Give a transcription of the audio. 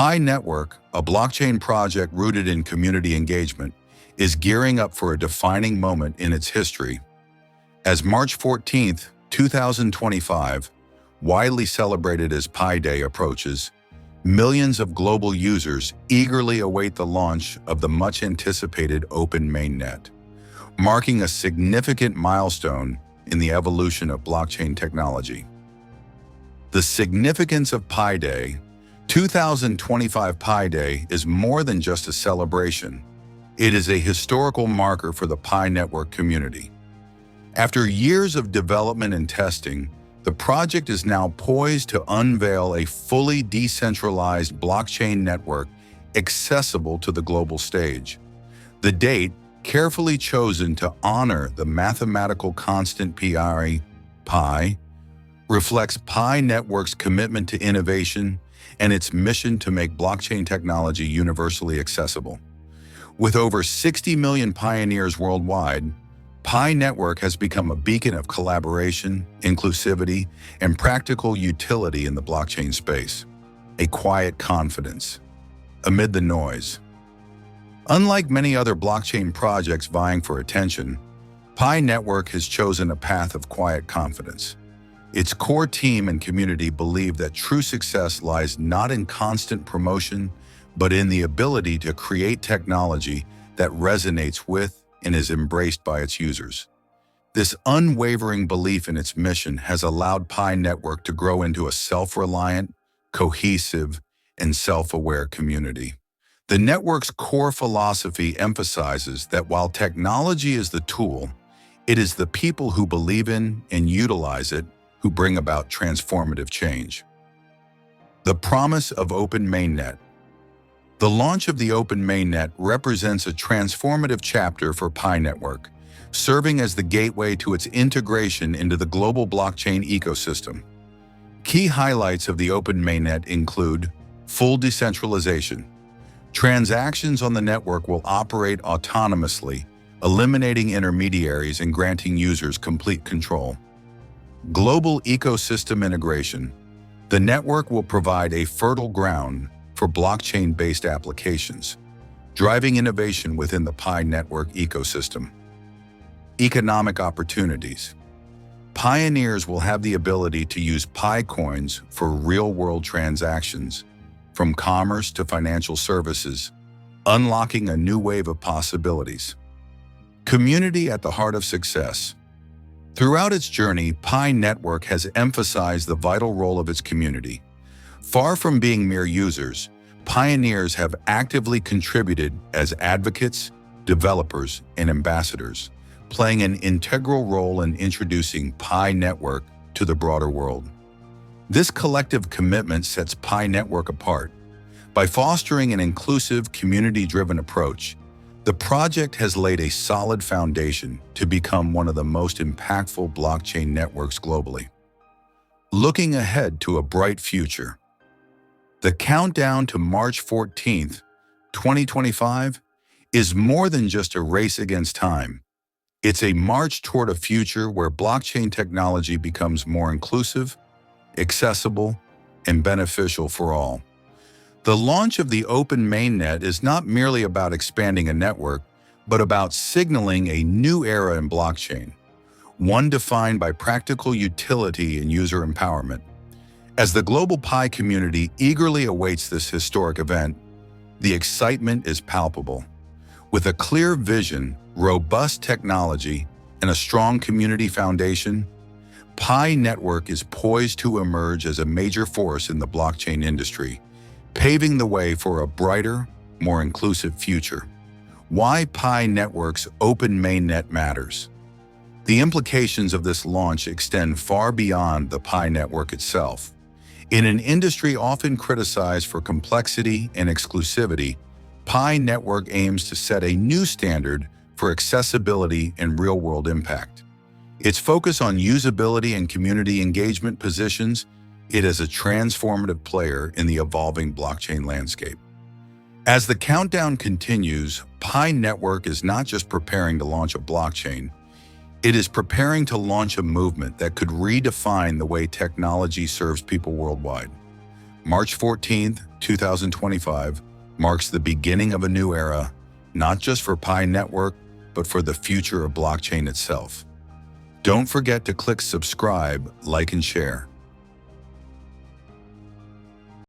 PiNetwork, a blockchain project rooted in community engagement, is gearing up for a defining moment in its history. As March 14, 2025, widely celebrated as Pi Day approaches, millions of global users eagerly await the launch of the much-anticipated open mainnet, marking a significant milestone in the evolution of blockchain technology. The significance of Pi Day. 2025 Pi Day is more than just a celebration. It is a historical marker for the PiNetwork community. After years of development and testing, the project is now poised to unveil a fully decentralized blockchain network accessible to the global stage. The date, carefully chosen to honor the mathematical constant pi, reflects PiNetwork's commitment to innovation and its mission to make blockchain technology universally accessible. With over 60 million pioneers worldwide, PiNetwork has become a beacon of collaboration, inclusivity, and practical utility in the blockchain space. A quiet confidence amid the noise. Unlike many other blockchain projects vying for attention, PiNetwork has chosen a path of quiet confidence. Its core team and community believe that true success lies not in constant promotion, but in the ability to create technology that resonates with and is embraced by its users. This unwavering belief in its mission has allowed PiNetwork to grow into a self-reliant, cohesive, and self-aware community. The network's core philosophy emphasizes that while technology is the tool, it is the people who believe in and utilize it who bring about transformative change. The promise of open mainnet. The launch of the open mainnet represents a transformative chapter for PiNetwork, serving as the gateway to its integration into the global blockchain ecosystem. Key highlights of the open mainnet include full decentralization. Transactions on the network will operate autonomously, eliminating intermediaries and granting users complete control. Global ecosystem integration. The network will provide a fertile ground for blockchain-based applications, driving innovation within the PiNetwork ecosystem. Economic opportunities. Pioneers will have the ability to use Pi coins for real-world transactions, from commerce to financial services, unlocking a new wave of possibilities. Community at the heart of success. Throughout its journey, PiNetwork has emphasized the vital role of its community. Far from being mere users, pioneers have actively contributed as advocates, developers, and ambassadors, playing an integral role in introducing PiNetwork to the broader world. This collective commitment sets PiNetwork apart. By fostering an inclusive, community-driven approach, the project has laid a solid foundation to become one of the most impactful blockchain networks globally. Looking ahead to a bright future. The countdown to March 14, 2025, is more than just a race against time. It's a march toward a future where blockchain technology becomes more inclusive, accessible, and beneficial for all. The launch of the open mainnet is not merely about expanding a network, but about signaling a new era in blockchain, one defined by practical utility and user empowerment. As the global Pi community eagerly awaits this historic event, the excitement is palpable. With a clear vision, robust technology, and a strong community foundation, PiNetwork is poised to emerge as a major force in the blockchain industry, paving the way for a brighter, more inclusive future. Why PiNetwork's open mainnet matters. The implications of this launch extend far beyond the PiNetwork itself. In an industry often criticized for complexity and exclusivity, PiNetwork aims to set a new standard for accessibility and real-world impact. Its focus on usability and community engagement positions it as a transformative player in the evolving blockchain landscape. As the countdown continues, PiNetwork is not just preparing to launch a blockchain, it is preparing to launch a movement that could redefine the way technology serves people worldwide. March 14th, 2025 marks the beginning of a new era, not just for PiNetwork, but for the future of blockchain itself. Don't forget to click subscribe, like, and share.